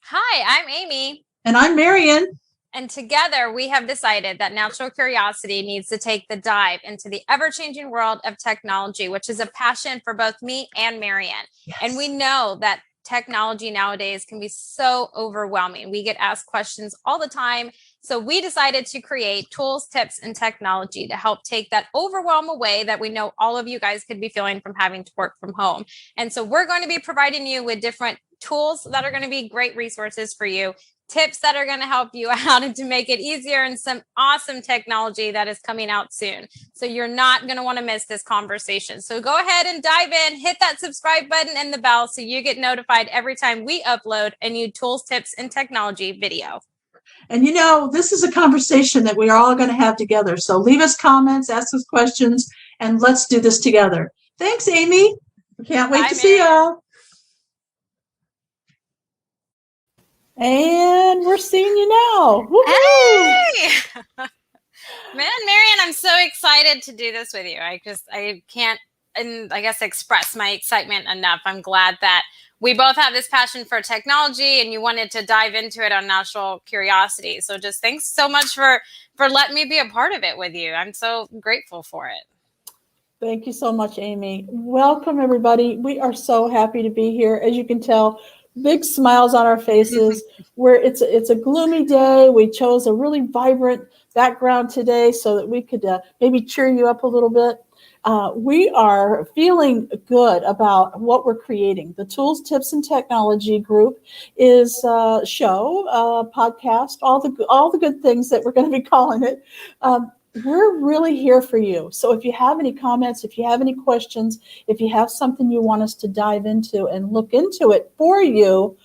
Hi, I'm Aimee. And I'm Marian. And together we have decided that Natural Curiosity needs to take the dive into the ever-changing world of technology, which is a passion for both me and Marian. Yes. And we know that technology nowadays can be so overwhelming. We get asked questions all the time. So we decided to create tools, tips, and technology to help take that overwhelm away that we know all of you guys could be feeling from having to work from home. And so we're going to be providing you with different tools that are going to be great resources for you, tips that are going to help you out and to make it easier, and some awesome technology that is coming out soon. So you're not going to want to miss this conversation. So go ahead and dive in, hit that subscribe button and the bell so you get notified every time we upload a new tools, tips, and technology video. And this is a conversation that we are all going to have together. So leave us comments, ask us questions, and let's do this together. Thanks, Aimee. We can't wait to see y'all. And we're seeing you now. Woo-hoo! Hey! Man, Marian, I'm so excited to do this with you. I can't, I guess, express my excitement enough. I'm glad that we both have this passion for technology and you wanted to dive into it on Natural Curiosity. So just thanks so much for letting me be a part of it with you. I'm so grateful for it. Thank you so much, Aimee. Welcome, everybody. We are so happy to be here. As you can tell, big smiles on our faces. It's a gloomy day. We chose a really vibrant background today so that we could maybe cheer you up a little bit. We are feeling good about what we're creating. The Tools, Tips, and Technology group is a show, podcast, all the good things that we're going to be calling it. We're really here for you. So if you have any comments, if you have any questions, if you have something you want us to dive into and look into it for you,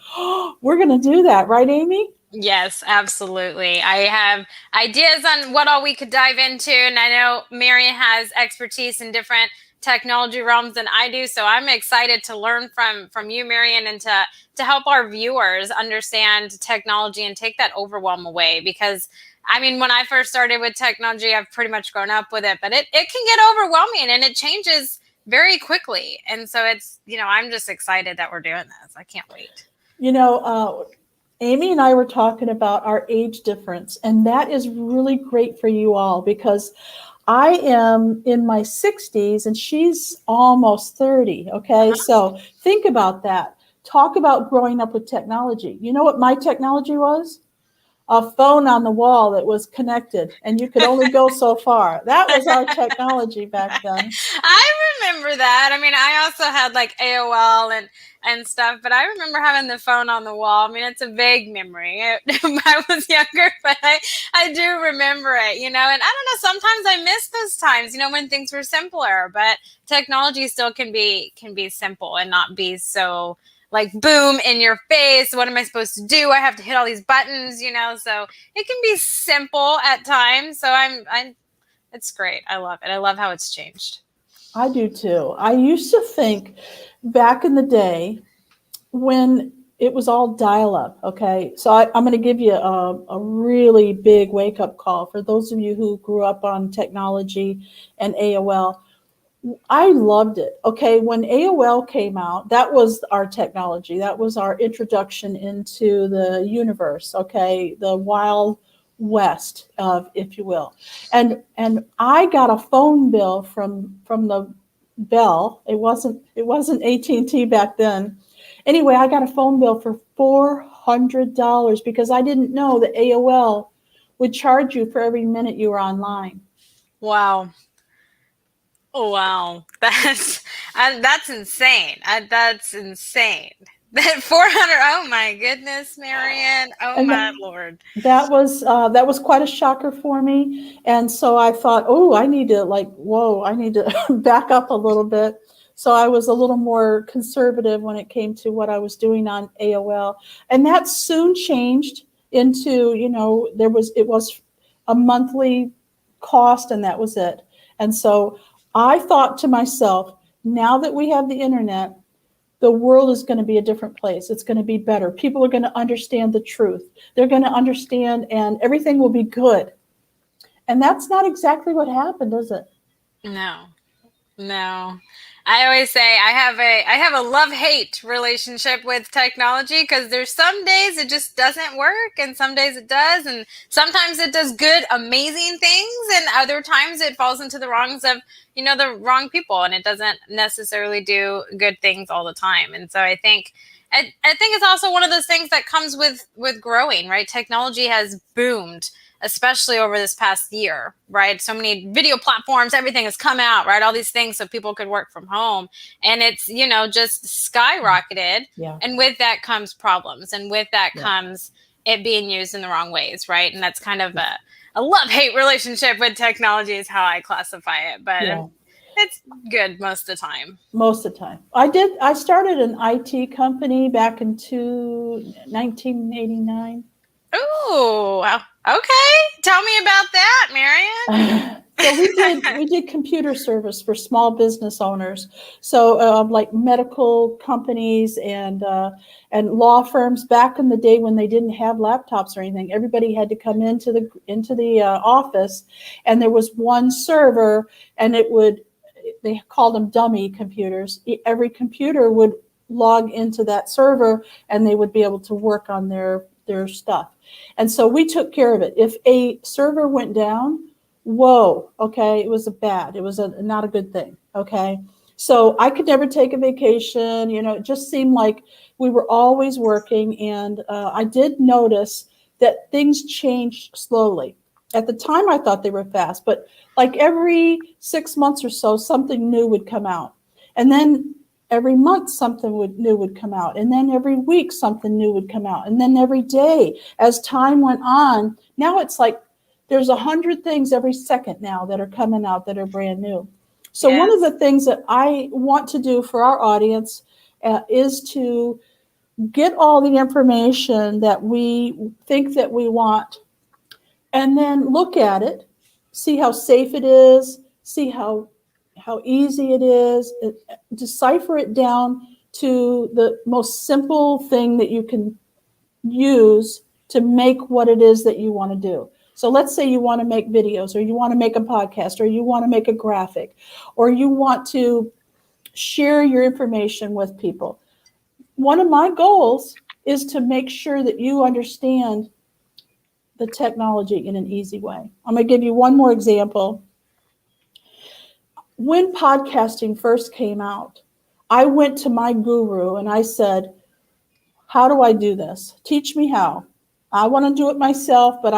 we're going to do that. Right, Aimee? Yes, absolutely. I have ideas on what all we could dive into. And I know Marian has expertise in different technology realms than I do. So I'm excited to learn from you, Marian, and to help our viewers understand technology and take that overwhelm away. Because I mean, when I first started with technology, I've pretty much grown up with it, but it can get overwhelming and it changes very quickly. And so it's, I'm just excited that we're doing this. I can't wait. Aimee and I were talking about our age difference, and that is really great for you all because I am in my 60s and she's almost 30. Okay. So think about that. Talk about growing up with technology. You know what my technology was? A phone on the wall that was connected and you could only go so far. That was our technology back then. I remember that. I mean, I also had like AOL and stuff, but I remember having the phone on the wall. I mean, it's a vague memory. I was younger, but I do remember it, and I don't know, sometimes I miss those times, when things were simpler, but technology still can be simple and not be so like boom in your face. What am I supposed to do? I have to hit all these buttons, so it can be simple at times. So it's great. I love it. I love how it's changed. I do too. I used to think back in the day when it was all dial-up. Okay. So I'm going to give you a really big wake-up call for those of you who grew up on technology and AOL. I loved it. Okay. When AOL came out, that was our technology. That was our introduction into the universe. Okay. The wild west, if you will. And I got a phone bill from the Bell. It wasn't AT&T back then. Anyway, I got a phone bill for $400 because I didn't know that AOL would charge you for every minute you were online. Wow. Oh, wow. That's insane. That's insane. That 400. Oh my goodness, Marian. Oh my Lord. That was quite a shocker for me. And so I thought, I need to back up a little bit. So I was a little more conservative when it came to what I was doing on AOL. And that soon changed into, it was a monthly cost and that was it. And so I thought to myself, now that we have the internet, the world is going to be a different place. It's going to be better. People are going to understand the truth. They're going to understand and everything will be good. And that's not exactly what happened, is it? No. I always say I have a love-hate relationship with technology, because there's some days it just doesn't work and some days it does, and sometimes it does good, amazing things, and other times it falls into the wrongs of, the wrong people, and it doesn't necessarily do good things all the time. And so I think it's also one of those things that comes with growing, right? Technology has boomed, especially over this past year, right? So many video platforms, everything has come out, right? All these things so people could work from home. And it's, just skyrocketed. Yeah. And with that comes problems. And with that Yeah. comes it being used in the wrong ways, right? And that's kind of a love-hate relationship with technology is how I classify it. But Yeah. it's good most of the time. Most of the time. I started an IT company back in 1989. Ooh, okay. Tell me about that, Marian. So we did computer service for small business owners. So like medical companies and law firms back in the day when they didn't have laptops or anything. Everybody had to come into the office, and there was one server, and they called them dummy computers. Every computer would log into that server, and they would be able to work on their stuff. And so we took care of it. If a server went down, whoa, okay, it was not a good thing, okay? So I could never take a vacation. It just seemed like we were always working. And I did notice that things changed slowly. At the time, I thought they were fast, but like every 6 months or so, something new would come out. And then every month something new would come out, and then every week something new would come out, and then every day as time went on. Now it's like there's 100 things every second now that are coming out that are brand new. So Yes. One of the things that I want to do for our audience is to get all the information that we think that we want, and then look at it, see how safe it is, see how easy it is, decipher it down to the most simple thing that you can use to make what it is that you want to do. So let's say you want to make videos, or you want to make a podcast, or you want to make a graphic, or you want to share your information with people. One of my goals is to make sure that you understand the technology in an easy way. I'm going to give you one more example. When podcasting first came out, I went to my guru and I said, how do I do this? Teach me how. I want to do it myself, but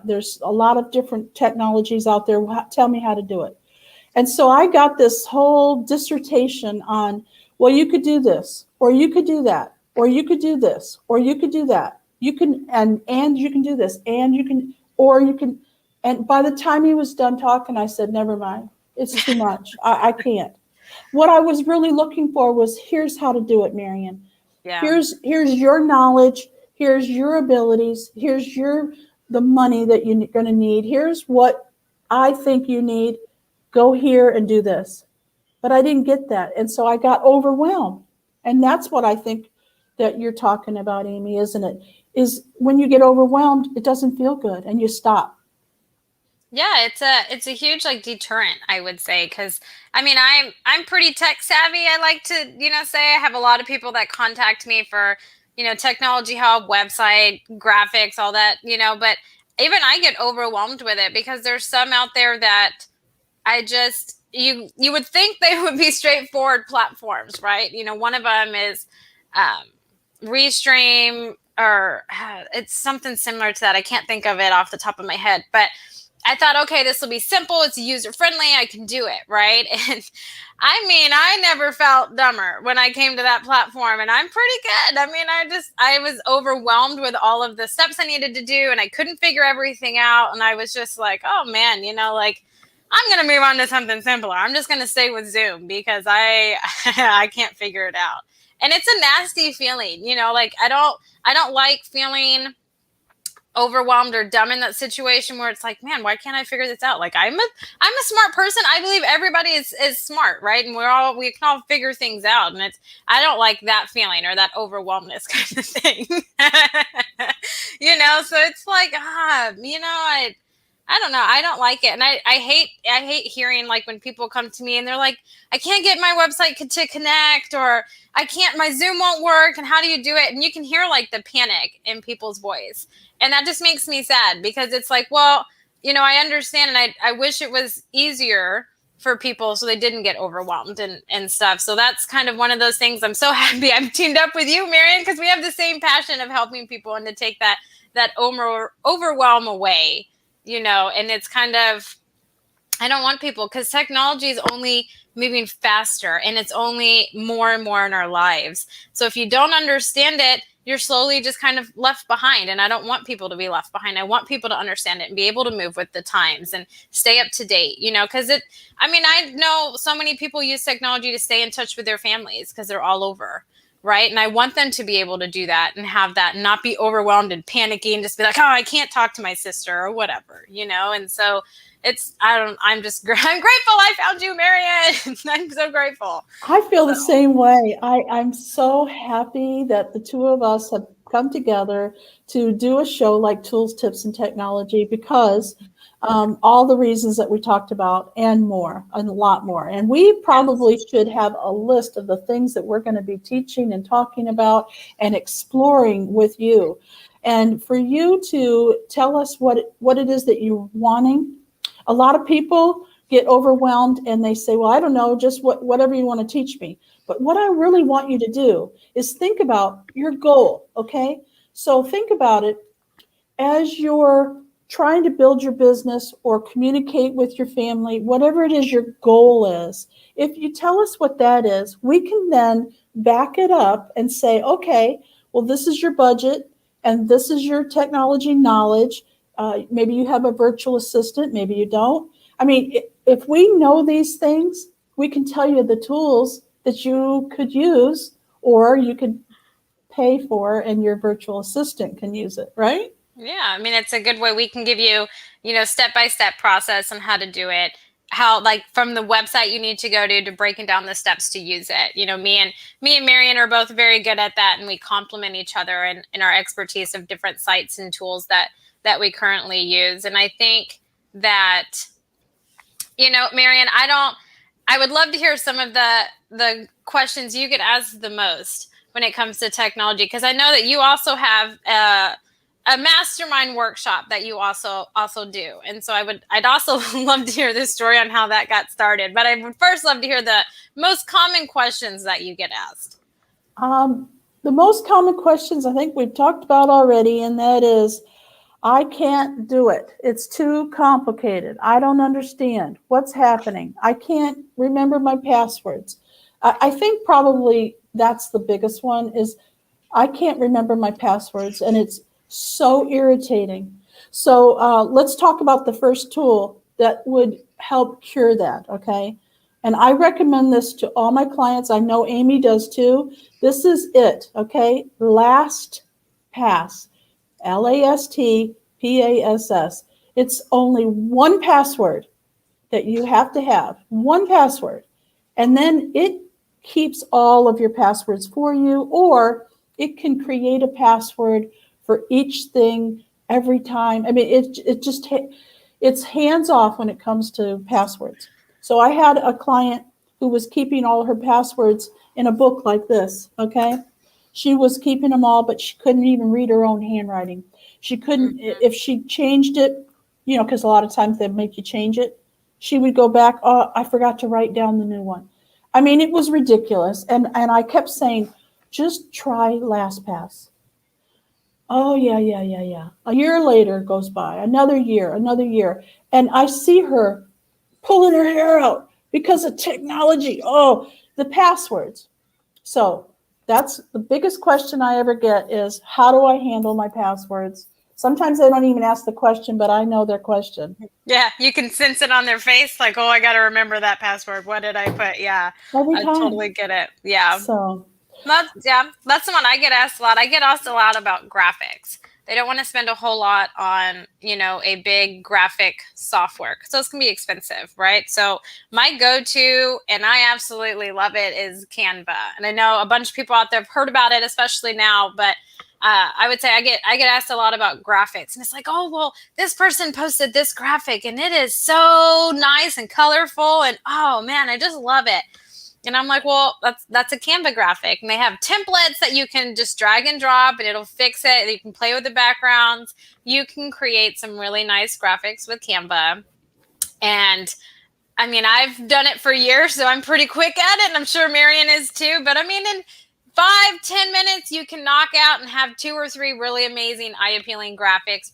there's a lot of different technologies out there. Tell me how to do it. And so I got this whole dissertation on, well, you could do this, or you could do that, or you could do this, or you could do that. You can, and you can do this, and you can, or you can. And by the time he was done talking, I said, never mind. It's too much. I can't. What I was really looking for was, here's how to do it, Marian. Yeah. Here's your knowledge. Here's your abilities. Here's the money that you're going to need. Here's what I think you need. Go here and do this. But I didn't get that. And so I got overwhelmed. And that's what I think that you're talking about, Aimee, isn't it? Is when you get overwhelmed, it doesn't feel good and you stop. Yeah, it's a huge deterrent, I would say, because I'm pretty tech savvy. I like to say I have a lot of people that contact me for technology help, website, graphics, all that, but even I get overwhelmed with it, because there's some out there that I just you would think they would be straightforward platforms, right? One of them is Restream, or it's something similar to that. I can't think of it off the top of my head, but I thought, okay, this will be simple. It's user friendly. I can do it, right? And I never felt dumber when I came to that platform, and I'm pretty good. I was overwhelmed with all of the steps I needed to do, and I couldn't figure everything out. And I was just like, oh man, I'm going to move on to something simpler. I'm just going to stay with Zoom, because I can't figure it out. And it's a nasty feeling, I don't like feeling overwhelmed or dumb in that situation where it's like, man, why can't I figure this out? I'm a smart person. I believe everybody is smart, right? And we can all figure things out. And I don't like that feeling or that overwhelmness kind of thing. So it's like, I don't know. I don't like it. And I hate hearing like when people come to me and they're like, I can't get my website to connect, or I can't, my Zoom won't work. And how do you do it? And you can hear like the panic in people's voice. And that just makes me sad, because it's like, well, I understand. And I wish it was easier for people so they didn't get overwhelmed and stuff. So that's kind of one of those things. I'm so happy I'm teamed up with you, Marian, because we have the same passion of helping people and to take that overwhelm away. And it's kind of, I don't want people, because technology is only moving faster and it's only more and more in our lives. So if you don't understand it, you're slowly just kind of left behind. And I don't want people to be left behind. I want people to understand it and be able to move with the times and stay up to date, because I know so many people use technology to stay in touch with their families because they're all over. Right. And I want them to be able to do that and have that, and not be overwhelmed and panicky and just be like, oh, I can't talk to my sister or whatever, And so I'm grateful I found you, Marian. I'm so grateful. I feel the same way. I'm so happy that the two of us have come together to do a show like Tools, Tips, and Technology, because all the reasons that we talked about and more, and a lot more. And we probably should have a list of the things that we're going to be teaching and talking about and exploring with you. And for you to tell us what it is that you're wanting. A lot of people get overwhelmed and they say, well, I don't know, just whatever you want to teach me. But what I really want you to do is think about your goal, okay? So think about it as you're trying to build your business or communicate with your family, whatever it is your goal is. If you tell us what that is, we can then back it up and say, okay, well, this is your budget and this is your technology knowledge. Maybe you have a virtual assistant, maybe you don't. I mean, if we know these things, we can tell you the tools that you could use, or you could pay for and your virtual assistant can use it, right? Yeah, I mean, it's a good way. We can give you, step-by-step process on how to do it. How, like, from the website you need to go to breaking down the steps to use it. Me and Marian are both very good at that, and we complement each other in our expertise of different sites and tools that we currently use. And I think that, Marian, I would love to hear some of the questions you get asked the most when it comes to technology, because I know that you also have a mastermind workshop that you also do. And so I'd also love to hear this story on how that got started. But I would first love to hear the most common questions that you get asked. The most common questions I think we've talked about already, and that is, I can't do it. It's too complicated. I don't understand what's happening. I can't remember my passwords. I think probably that's the biggest one, is I can't remember my passwords, and it's so irritating. So let's talk about the first tool that would help cure that, okay? And I recommend this to all my clients. I know Aimee does too. This is it, okay? LastPass, LastPass. It's only one password that you have to have, one password. And then it keeps all of your passwords for you, or it can create a password for each thing every time. I mean, it's hands off when it comes to passwords. So I had a client who was keeping all her passwords in a book like this, okay? She was keeping them all, but she couldn't even read her own handwriting. She couldn't, if she changed it, because a lot of times they make you change it, she would go back, oh, I forgot to write down the new one. I mean, it was ridiculous. And I kept saying, just try LastPass. Oh, yeah. A year later goes by, another year. And I see her pulling her hair out because of technology. Oh, the passwords. So that's the biggest question I ever get is, how do I handle my passwords? Sometimes they don't even ask the question, but I know their question. Yeah, you can sense it on their face, like, oh, I got to remember that password. What did I put? Yeah, Every time. I totally get it. Yeah. So that's the one I get asked a lot. I get asked a lot about graphics. They don't want to spend a whole lot on, a big graphic software, so it's going to be expensive, right? So my go-to, and I absolutely love it, is Canva. And I know a bunch of people out there have heard about it, especially now, but I would say I get asked a lot about graphics, and it's like, oh, well, this person posted this graphic and it is so nice and colorful, and oh man, I just love it. And I'm like, well, that's a Canva graphic, and they have templates that you can just drag and drop and it'll fix it. You can play with the backgrounds. You can create some really nice graphics with Canva. And I mean, I've done it for years, so I'm pretty quick at it, and I'm sure Marian is too. But I mean, in 5-10 minutes, you can knock out and have 2 or 3 really amazing, eye-appealing graphics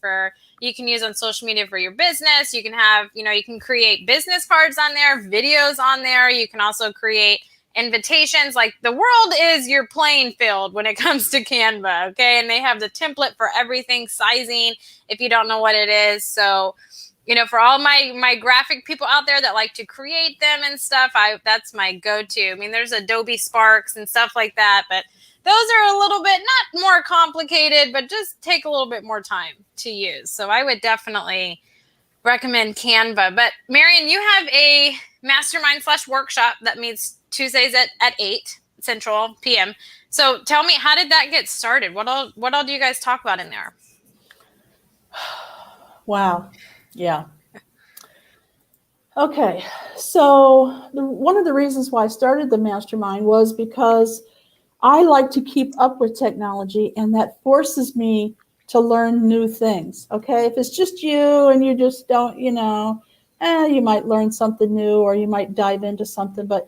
you can use on social media for your business. You can have, you can create business cards on there, videos on there. You can also create invitations. Like, the world is your playing field when it comes to Canva, okay? And they have the template for everything, sizing, if you don't know what it is. So, for all my graphic people out there that like to create them and stuff, that's my go-to. I mean, there's Adobe Sparks and stuff like that, but those are a little bit, not more complicated, but just take a little bit more time to use. So I would definitely recommend Canva. But Marian, you have a mastermind / workshop that meets Tuesdays at 8 Central PM. So tell me, how did that get started? What all do you guys talk about in there? Wow. Yeah. Okay. So one of the reasons why I started the mastermind was because I like to keep up with technology, and that forces me to learn new things. Okay. If it's just you and you just don't, you might learn something new, or you might dive into something, but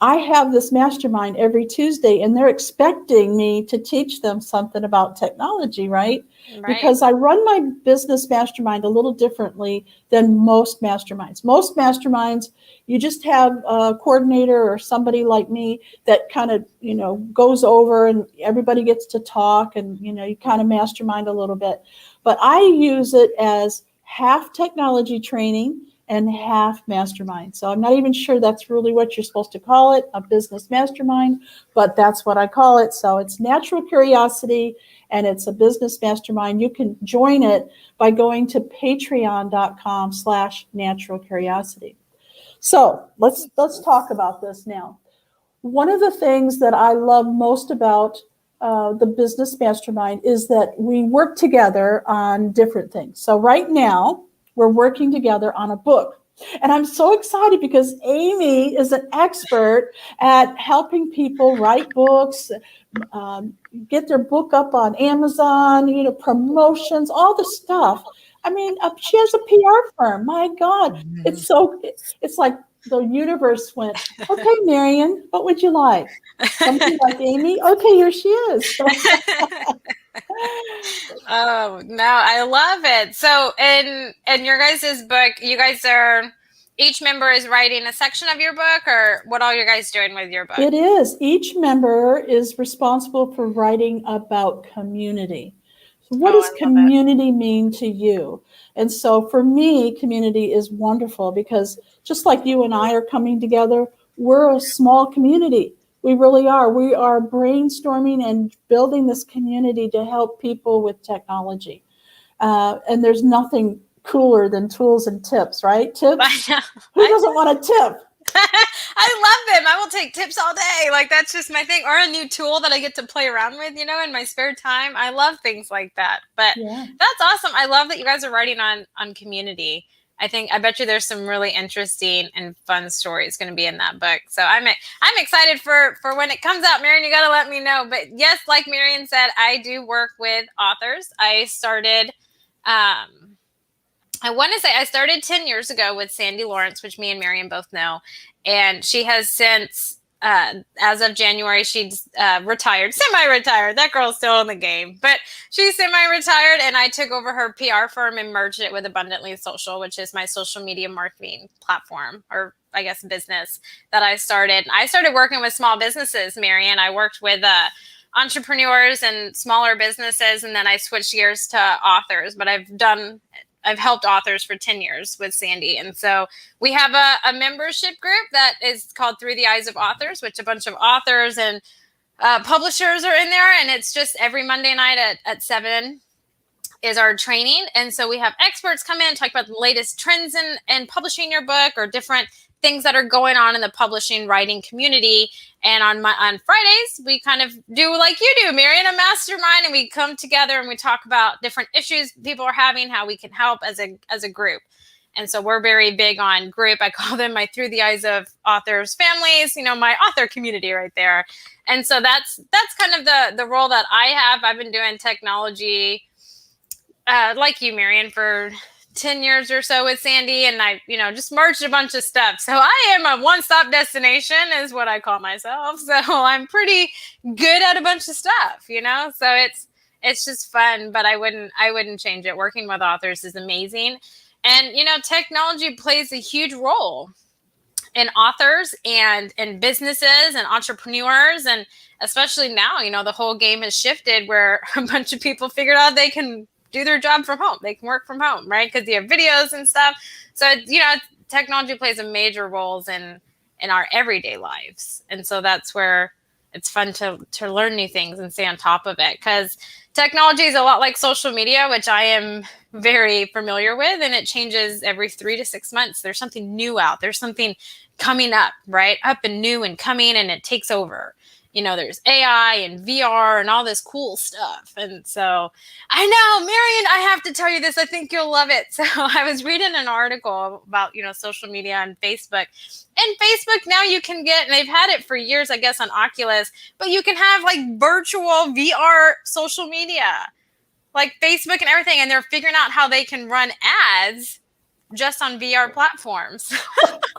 I have this mastermind every Tuesday, and they're expecting me to teach them something about technology, right? Because I run my business mastermind a little differently than most masterminds. Most masterminds, you just have a coordinator or somebody like me that kind of, goes over, and everybody gets to talk, and, you kind of mastermind a little bit. But I use it as half technology training and half mastermind. So I'm not even sure that's really what you're supposed to call it, a business mastermind, but that's what I call it. So it's Natural Curiosity, and it's a business mastermind. You can join it by going to patreon.com/naturalcuriosity. So let's talk about this now. One of the things that I love most about the business mastermind is that we work together on different things. So right now, we're working together on a book. And I'm so excited because Aimee is an expert at helping people write books, get their book up on Amazon, promotions, all the stuff. I mean, she has a PR firm. My God, mm-hmm. It's like the universe went, okay, Marian, what would you like? Something like Aimee? Okay, here she is. Oh, no, I love it. So in your guys' book, you guys each member is writing a section of your book, or what are you guys doing with your book? It is. Each member is responsible for writing about community. So what does community mean to you? And so for me, community is wonderful because just like you and I are coming together, we're a small community. We really are. We are brainstorming and building this community to help people with technology. And there's nothing cooler than tools and tips, right? Tips? Who doesn't want a tip? I love them. I will take tips all day. Like, that's just my thing. Or a new tool that I get to play around with, in my spare time. I love things like that. But That's awesome. I love that you guys are writing on community. I bet you there's some really interesting and fun stories going to be in that book. So I'm excited for when it comes out. Marian, you got to let me know. But yes, like Marian said, I do work with authors. I started, I want to say I started 10 years ago with Sandy Lawrence, which me and Marian both know. And she has since, as of January, she's retired, semi-retired. That girl's still in the game, but she's semi-retired, and I took over her PR firm and merged it with Abundantly Social, which is my social media marketing platform, or I guess business that I started. I started working with small businesses, Marian. I worked with entrepreneurs and smaller businesses, and then I switched gears to authors, but I've helped authors for 10 years with Sandy. And so we have a membership group that is called Through the Eyes of Authors, which a bunch of authors and publishers are in there. And it's just every Monday night at 7 is our training. And so we have experts come in and talk about the latest trends in publishing your book, or different things that are going on in the publishing writing community. And on Fridays, we kind of do like you do, Marian, a mastermind, and we come together and we talk about different issues people are having, how we can help as a group. And so we're very big on group. I call them my Through the Eyes of Authors families, my author community right there. And so that's kind of the role that I have. I've been doing technology, like you, Marian, for 10 years or so with Sandy, and I, just merged a bunch of stuff. So I am a one-stop destination is what I call myself. So I'm pretty good at a bunch of stuff, so it's just fun, but I wouldn't change it. Working with authors is amazing. And, technology plays a huge role in authors and in businesses and entrepreneurs. And especially now, the whole game has shifted where a bunch of people figured out they can do their job from home. They can work from home, right? Because you have videos and stuff. So, technology plays a major role in our everyday lives. And so that's where it's fun to learn new things and stay on top of it. Because technology is a lot like social media, which I am very familiar with, and it changes every 3 to 6 months. There's something new out. There's something coming up, right? Up and new and coming, and it takes over. There's AI and VR and all this cool stuff. And so I know, Marian, I have to tell you this. I think you'll love it. So I was reading an article about, social media and Facebook. And Facebook now you can get, and they've had it for years, I guess, on Oculus, but you can have like virtual VR social media, like Facebook and everything. And they're figuring out how they can run ads just on VR platforms.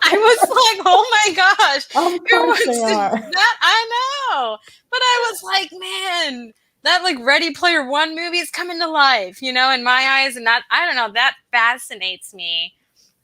I was like, oh my gosh. Of course they are. I know. But I was like, man, that like Ready Player One movie is coming to life, in my eyes. And that, I don't know, that fascinates me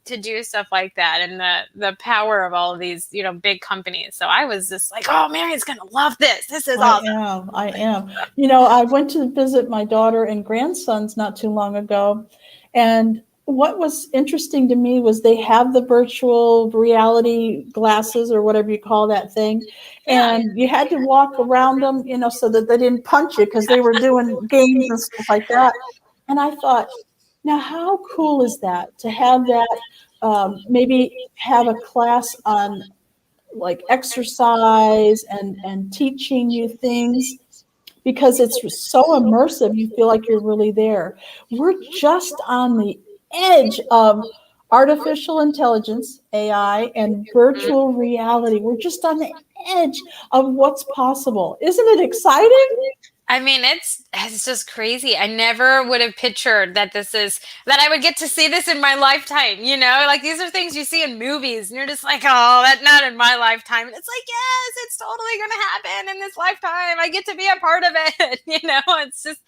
to do stuff like that, and the power of all of these, big companies. So I was just like, oh, Marian's going to love this. This is awesome. I am. I went to visit my daughter and grandsons not too long ago. And what was interesting to me was they have the virtual reality glasses or whatever you call that thing. And you had to walk around them, so that they didn't punch you because they were doing games and stuff like that. And I thought, now how cool is that to have that, maybe have a class on like exercise and teaching you things, because it's so immersive. You feel like you're really there. We're just on the edge of artificial intelligence, AI, and virtual reality. We're just on the edge of what's possible. Isn't it exciting? I mean, it's just crazy. I never would have pictured that I would get to see this in my lifetime, like these are things you see in movies and you're just like, oh, that's not in my lifetime. And it's like, yes, it's totally going to happen in this lifetime. I get to be a part of it. It's just,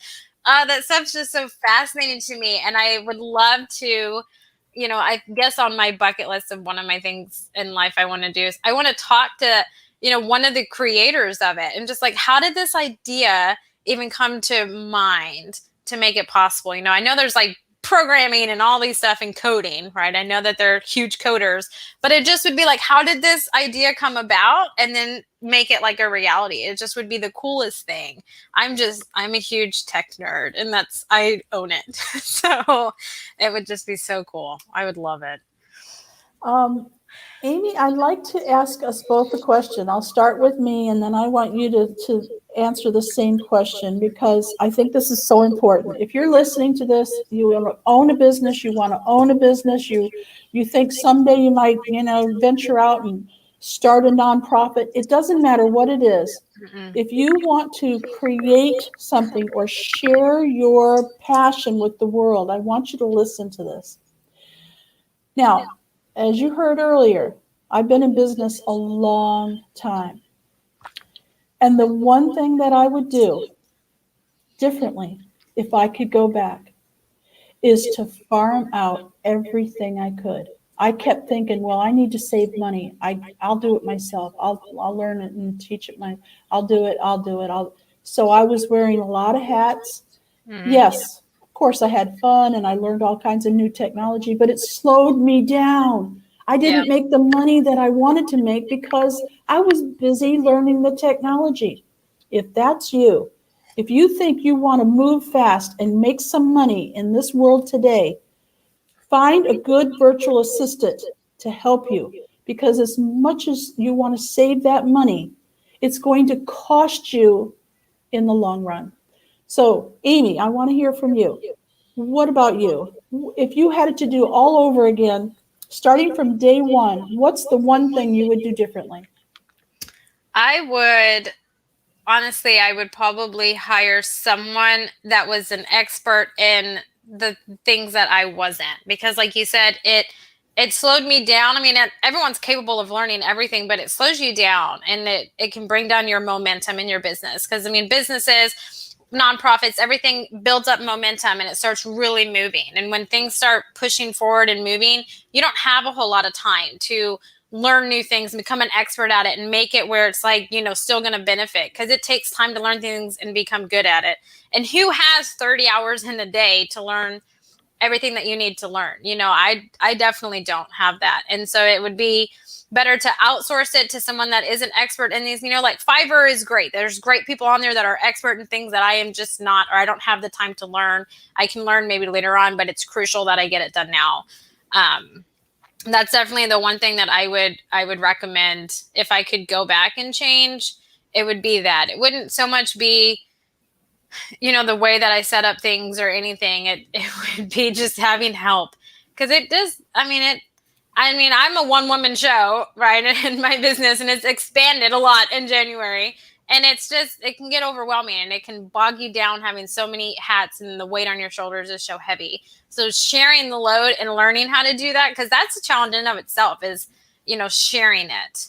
that stuff's just so fascinating to me. And I would love to, I guess on my bucket list of one of my things in life I want to do is I want to talk to, one of the creators of it and just like, how did this idea even come to mind to make it possible? I know there's like programming and all these stuff and coding, right? I know that they're huge coders, but it just would be like, how did this idea come about and then make it like a reality? It just would be the coolest thing. I'm a huge tech nerd, and I own it. So it would just be so cool. I would love it. Aimee, I'd like to ask us both a question. I'll start with me, and then I want you to answer the same question, because I think this is so important. If you're listening to this, you want to own a business, you think someday you might, venture out and start a nonprofit. It doesn't matter what it is. Mm-mm. If you want to create something or share your passion with the world, I want you to listen to this. Now, as you heard earlier, I've been in business a long time. And the one thing that I would do differently, if I could go back, is to farm out everything I could. I kept thinking, well, I need to save money. I'll do it myself. I'll learn it and teach it. I'll do it. So I was wearing a lot of hats. Mm-hmm. Yes, of course I had fun and I learned all kinds of new technology, but it slowed me down. I didn't make the money that I wanted to make because I was busy learning the technology. If that's you, if you think you want to move fast and make some money in this world today, find a good virtual assistant to help you. because as much as you want to save that money, it's going to cost you in the long run. So, Aimee, I want to hear from you. What about you? If you had it to do all over again, starting from day one, what's the one thing you would do differently? Honestly, I would probably hire someone that was an expert in the things that I wasn't, because like you said, it slowed me down. I mean, everyone's capable of learning everything, but it slows you down, and it can bring down your momentum in your business. Because I mean, businesses, nonprofits, everything builds up momentum and it starts really moving. And when things start pushing forward and moving, you don't have a whole lot of time to learn new things and become an expert at it and make it where it's like, still going to benefit, because it takes time to learn things and become good at it. And who has 30 hours in a day to learn everything that you need to learn? I definitely don't have that. And so it would be better to outsource it to someone that is an expert in these. Like Fiverr is great. There's great people on there that are expert in things that I am just not, or I don't have the time to learn. I can learn maybe later on, but it's crucial that I get it done now. That's definitely the one thing that I would recommend. If I could go back and change, it would be that. It wouldn't so much be, the way that I set up things or anything. It would be just having help, because it does. I'm a one-woman show, right, in my business, and it's expanded a lot in January. And it can get overwhelming, and it can bog you down having so many hats, and the weight on your shoulders is so heavy. So sharing the load and learning how to do that, because that's a challenge in and of itself, is, sharing it,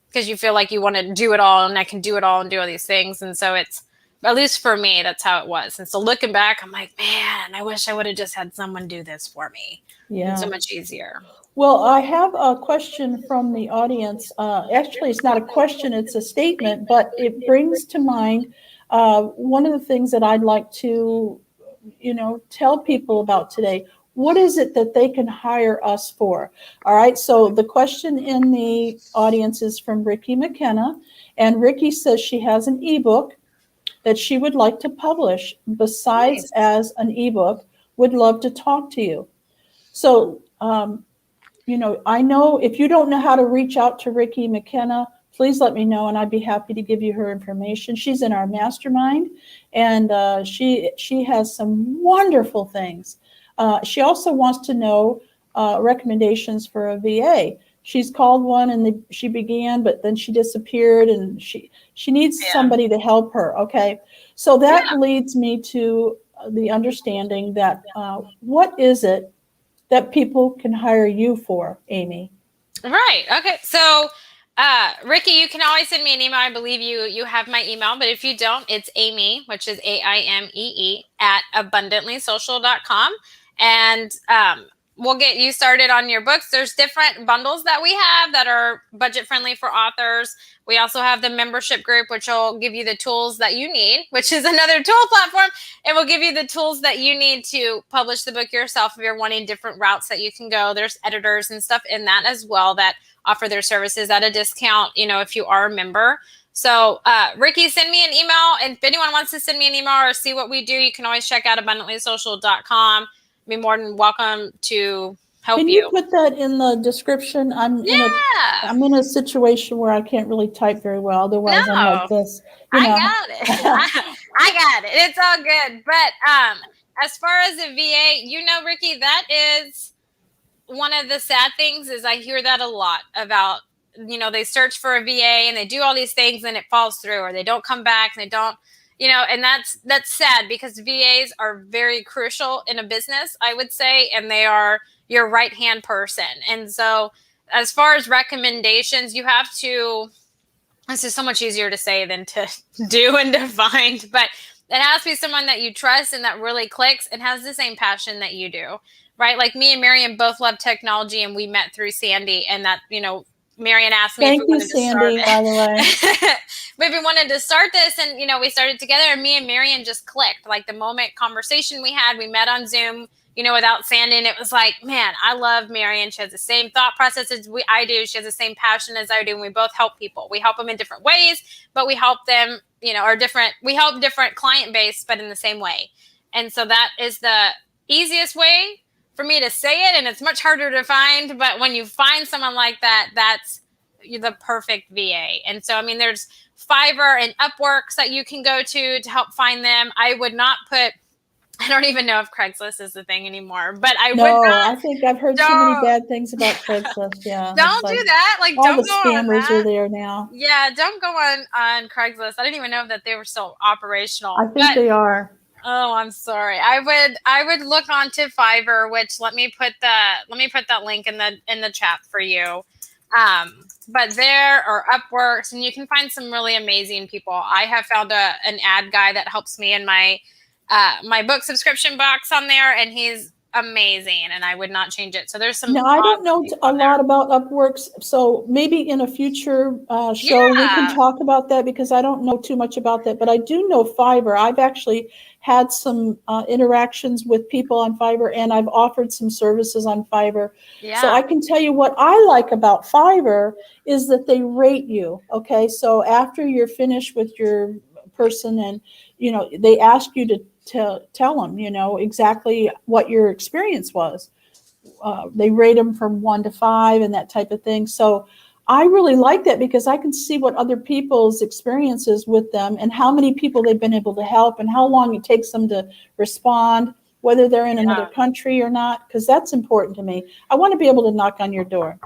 because you feel like you want to do it all, and I can do it all and do all these things. And so it's, at least for me, that's how it was. And so looking back, I'm like, man, I wish I would have just had someone do this for me. Yeah. It's so much easier. Well, I have a question from the audience. Actually, it's not a question, it's a statement, but it brings to mind one of the things that I'd like to, tell people about today. What is it that they can hire us for? All right, so the question in the audience is from Ricki Mckenna, and Ricki says she has an ebook that she would like to publish. Besides, nice. As an ebook, would love to talk to you. So, I know if you don't know how to reach out to Ricki Mckenna, please let me know, and I'd be happy to give you her information. She's in our mastermind, and she has some wonderful things. She also wants to know recommendations for a VA. She's called one, and she began, but then she disappeared, and she needs somebody to help her. Okay, so that leads me to the understanding that what is it that people can hire you for, Aimee? Right. Okay. So, Ricki, you can always send me an email. I believe you have my email, but if you don't, it's Aimee, which is AIMEE at abundantlysocial.com. And we'll get you started on your books. There's different bundles that we have that are budget friendly for authors. We also have the membership group, which will give you the tools that you need, which is another tool platform. It will give you the tools that you need to publish the book yourself if you're wanting different routes that you can go. There's editors and stuff in that as well that offer their services at a discount, if you are a member. So, Ricki, send me an email. And if anyone wants to send me an email or see what we do, you can always check out abundantlysocial.com. Be more than welcome to help you. Can you put that in the description? I'm in a situation where I can't really type very well. Otherwise, I'm like this. I got it. I got it. It's all good. But as far as a VA, Ricki, that is one of the sad things. Is I hear that a lot about, they search for a VA and they do all these things and it falls through, or they don't come back and they don't. And that's sad, because VAs are very crucial in a business, I would say, and they are your right-hand person. And so as far as recommendations, you have to, this is so much easier to say than to do and to find, but it has to be someone that you trust and that really clicks and has the same passion that you do, right? Like me and Marian both love technology, and we met through Sandy, and that, Marian asked me if we wanted to start it. By the way. But we wanted to start this, and, we started together, and me and Marian just clicked. Like the moment conversation we had, we met on Zoom, without Sandy, and it was like, man, I love Marian. She has the same thought process as I do. She has the same passion as I do, and we both help people. We help them in different ways, but we help them, we help different client base, but in the same way. And so that is the easiest way for me to say it, and it's much harder to find. But when you find someone like that, that's the perfect VA. And so, I mean, there's Fiverr and Upworks that you can go to help find them. I would not put, I don't even know if Craigslist is the thing anymore, but I would not. I think I've heard so many bad things about Craigslist. Yeah. Don't do that. Like, all don't the go on scammers that. are there now. Yeah, don't go on Craigslist. I didn't even know that they were still operational. I think they are. Oh, I'm sorry. I would look onto Fiverr, which let me put that link in the chat for you. But there are Upworks, and you can find some really amazing people. I have found an ad guy that helps me in my book subscription box on there, and he's amazing, and I would not change it. So there's some. Now, I don't know a lot about Upworks, so maybe in a future show we can talk about that, because I don't know too much about that. But I do know Fiverr. I've actually had some interactions with people on Fiverr, and I've offered some services on Fiverr. Yeah. So I can tell you what I like about Fiverr is that they rate you. Okay, so after you're finished with your person, and they ask you to tell them, exactly what your experience was. They rate them from 1 to 5 and that type of thing. So I really like that, because I can see what other people's experiences with them and how many people they've been able to help and how long it takes them to respond, whether they're in another country or not, because that's important to me. I want to be able to knock on your door.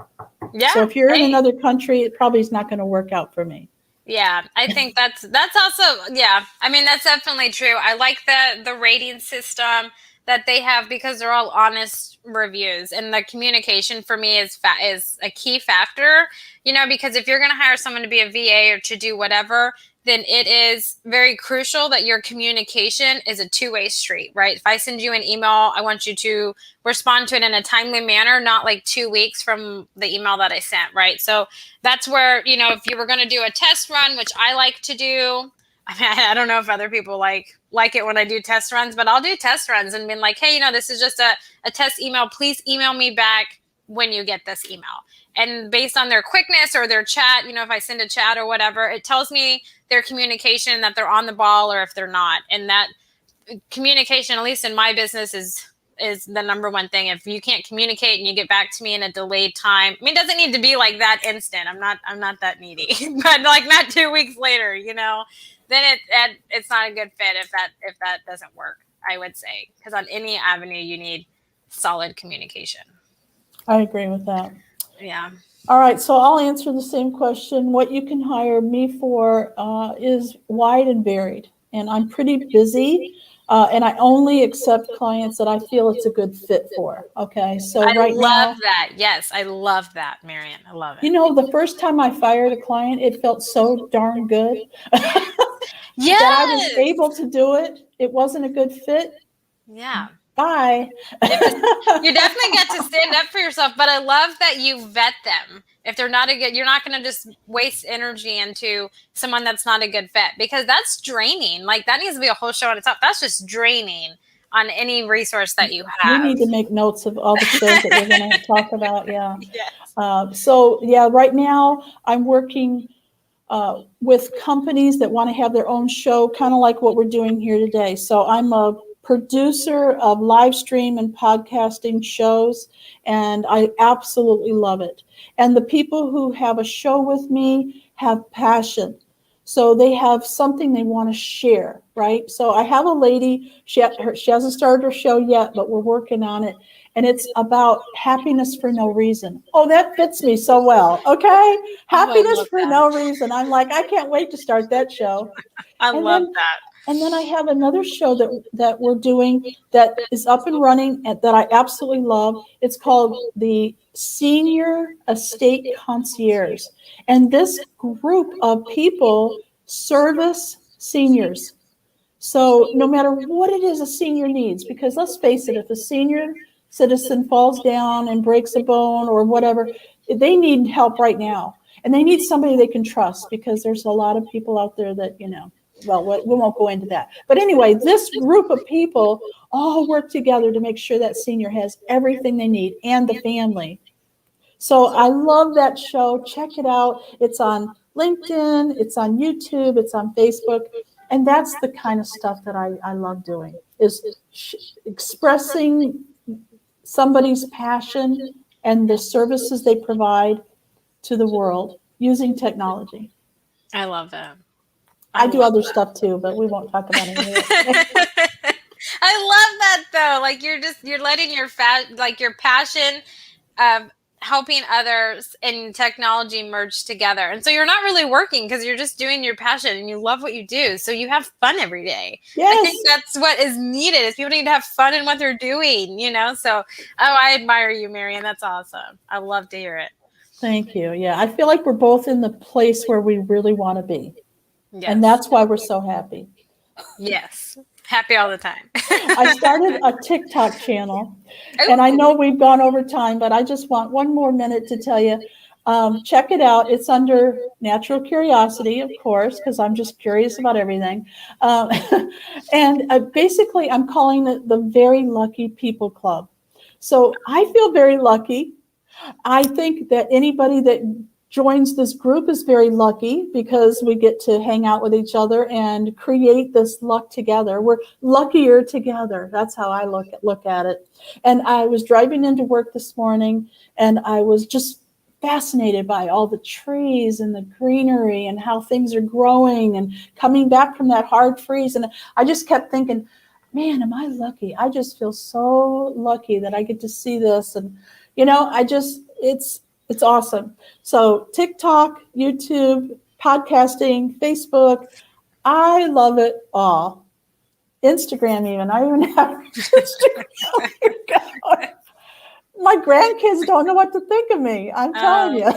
Yeah. So if you're in another country, it probably is not going to work out for me. Yeah, I think that's also, yeah. I mean, that's definitely true. I like the rating system that they have, because they're all honest reviews, and the communication for me is a key factor, because if you're going to hire someone to be a VA or to do whatever, then it is very crucial that your communication is a two-way street, right? If I send you an email, I want you to respond to it in a timely manner, not like 2 weeks from the email that I sent, right? So that's where, if you were going to do a test run, which I like to do, I mean, I don't know if other people like it when I do test runs, but I'll do test runs and be like, hey, this is just a test email. Please email me back when you get this email. And based on their quickness or their chat, if I send a chat or whatever, it tells me their communication, that they're on the ball or if they're not. And that communication, at least in my business, is the number one thing. If you can't communicate and you get back to me in a delayed time, I mean, it doesn't need to be like that instant. I'm not that needy, but like not 2 weeks later, then it's not a good fit if that doesn't work, I would say, because on any avenue you need solid communication. I agree with that. Yeah. All right, so I'll answer the same question. What you can hire me for is wide and varied, and I'm pretty busy, and I only accept clients that I feel it's a good fit for. Okay, so I love that. Yes, I love that, Marian. I love it. The first time I fired a client, it felt so darn good. Yes. That I was able to do it. It wasn't a good fit. Yeah. Bye. You definitely get to stand up for yourself, but I love that you vet them. If they're not you're not going to just waste energy into someone that's not a good fit, because that's draining. Like, that needs to be a whole show on itself. That's just draining on any resource that you have. We need to make notes of all the shows that we're going to talk about. Yeah. Yes. So right now I'm working with companies that want to have their own show, kind of like what we're doing here today. So I'm a producer of live stream and podcasting shows, and I absolutely love it. And the people who have a show with me have passion. So they have something they want to share, right? So I have a lady, she hasn't started her show yet, but we're working on it. And it's about happiness for no reason. Oh, that fits me so well. Okay. Happiness for no reason. I'm like, I can't wait to start that show. I love that. And then I have another show that we're doing that is up and running and that I absolutely love. It's called the Senior Estate Concierge. And this group of people service seniors. So no matter what it is a senior needs, because let's face it, if a senior citizen falls down and breaks a bone or whatever, they need help right now. And they need somebody they can trust, because there's a lot of people out there that, well, we won't go into that. But anyway, this group of people all work together to make sure that senior has everything they need, and the family. So I love that show. Check it out. It's on LinkedIn. It's on YouTube. It's on Facebook. And that's the kind of stuff that I love doing, is expressing somebody's passion and the services they provide to the world using technology. I love that. I do other stuff too, but we won't talk about any of it. I love that though. Like you're letting your passion of helping others and technology merge together. And so you're not really working because you're just doing your passion and you love what you do. So you have fun every day. Yes. I think that's what is needed is people need to have fun in what they're doing, So, I admire you, Marian. That's awesome. I love to hear it. Thank you. Yeah. I feel like we're both in the place where we really want to be. Yes. And that's why we're so happy. Yes. Happy all the time. I started a TikTok channel, and I know we've gone over time, but I just want one more minute to tell you, check it out. It's under Natural Curiosity, of course, because I'm just curious about everything. And basically, I'm calling it the Very Lucky People Club. So I feel very lucky. I think that anybody that joins this group is very lucky because we get to hang out with each other and create this luck together. We're luckier together. That's how I look at it. And I was driving into work this morning and I was just fascinated by all the trees and the greenery and how things are growing and coming back from that hard freeze. And I just kept thinking, man, am I lucky? I just feel so lucky that I get to see this. And, it's awesome. So TikTok, YouTube, podcasting, Facebook, I love it all. Instagram even. I even have Instagram. My grandkids don't know what to think of me. I'm telling you.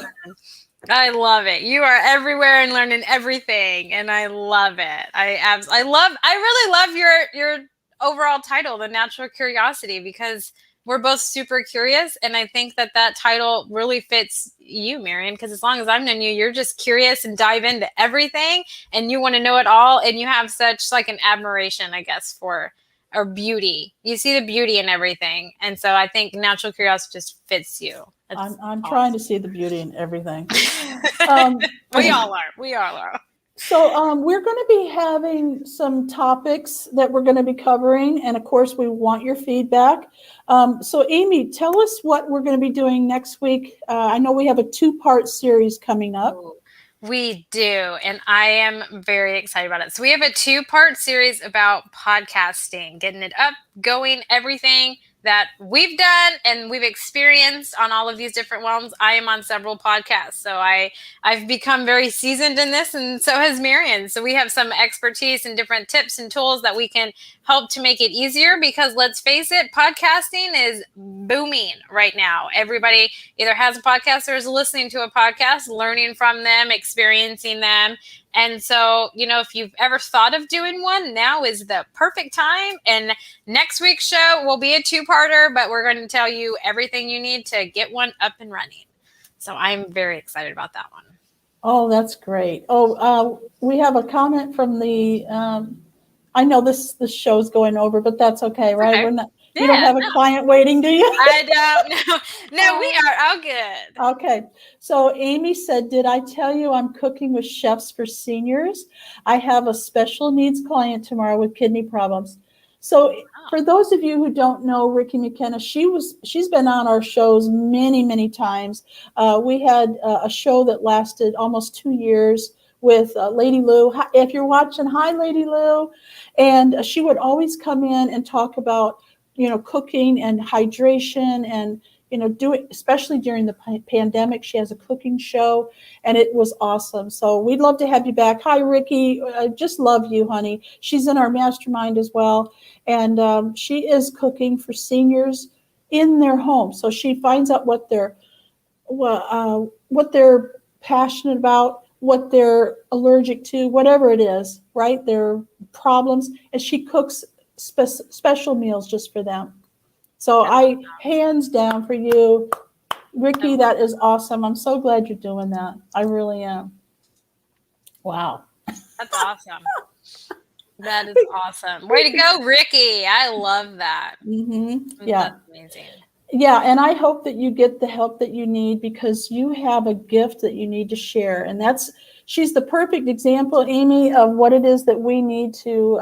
I love it. You are everywhere and learning everything, and I love it. I really love your overall title, The Natural Curiosity, because we're both super curious. And I think that title really fits you, Marian, because as long as I've known you, you're just curious and dive into everything and you want to know it all. And you have such like an admiration, I guess, for or beauty. You see the beauty in everything. And so I think Natural Curiosity just fits you. I'm awesome. Trying to see the beauty in everything. We all are. So we're going to be having some topics that we're going to be covering. And of course, we want your feedback. So Aimee, tell us what we're going to be doing next week. I know we have a 2-part series coming up. We do. And I am very excited about it. So we have a 2-part series about podcasting, getting it up, going, everything that we've done and we've experienced on all of these different realms. I am on several podcasts. So I've become very seasoned in this, and so has Marian. So we have some expertise and different tips and tools that we can help to make it easier, because let's face it, podcasting is booming right now. Everybody either has a podcast or is listening to a podcast, learning from them, experiencing them. And so, if you've ever thought of doing one, now is the perfect time. And next week's show will be a 2-parter, but we're going to tell you everything you need to get one up and running. So I'm very excited about that one. Oh, that's great. Oh, we have a comment from the, I know this show's going over, but that's okay, right? Okay. We're not. You don't have a client waiting, do you? I don't. No, we are all good. Okay. So Aimee said, did I tell you I'm cooking with chefs for seniors? I have a special needs client tomorrow with kidney problems. So for those of you who don't know Ricki Mckenna, she's been on our shows many, many times. We had a show that lasted almost 2 years with Lady Lou. If you're watching, hi, Lady Lou. And she would always come in and talk about cooking and hydration and, especially during the pandemic. She has a cooking show and it was awesome. So we'd love to have you back. Hi, Ricki. I just love you, honey. She's in our mastermind as well. And she is cooking for seniors in their home. So she finds out what they're passionate about, what they're allergic to, whatever it is, right? Their problems. And she cooks special meals just for them. So I hands down for you, Ricki, that is awesome. I'm so glad you're doing that. I really am. Wow. That's awesome. That is awesome. Way to go, Ricki. I love that. Mm-hmm. Yeah. That's amazing. Yeah. And I hope that you get the help that you need, because you have a gift that you need to share. And she's the perfect example, Aimee, of what it is that we need to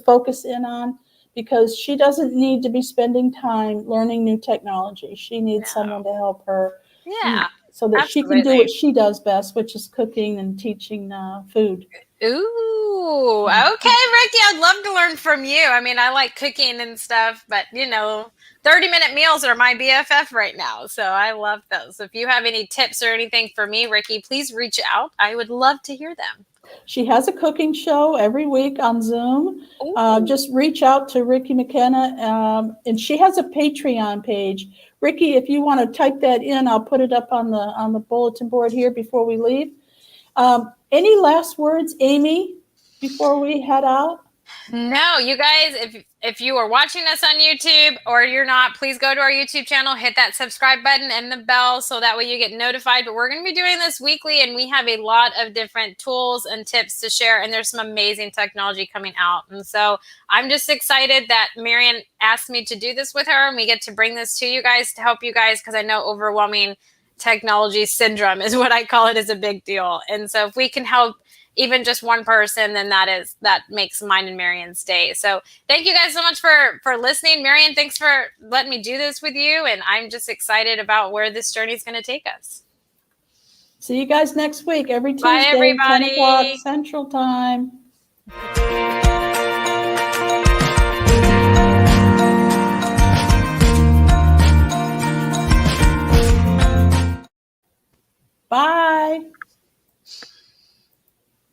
focus in on, because she doesn't need to be spending time learning new technology. She needs someone to help her. Yeah. So that Absolutely. she can do what she does best, which is cooking and teaching food. Ooh, okay, Ricki, I'd love to learn from you. I mean, I like cooking and stuff, but 30-minute meals are my BFF right now. So I love those. If you have any tips or anything for me, Ricki, please reach out. I would love to hear them. She has a cooking show every week on Zoom. Just reach out to Ricki Mckenna, and she has a Patreon page. Ricki, if you want to type that in, I'll put it up on the bulletin board here before we leave. Any last words, Aimee, before we head out? No, you guys, if you are watching us on YouTube or you're not, please go to our YouTube channel, hit that subscribe button and the bell so that way you get notified. But we're going to be doing this weekly, and we have a lot of different tools and tips to share, and there's some amazing technology coming out. And so I'm just excited that Marian asked me to do this with her, and we get to bring this to you guys to help you guys, because I know overwhelming technology syndrome is what I call it, is a big deal. And so if we can help even just one person, then that makes mine and Marian's day. So thank you guys so much for listening. Marian, thanks for letting me do this with you. And I'm just excited about where this journey is going to take us. See you guys next week, every Tuesday, Bye, everybody. 10 o'clock Central Time. Bye.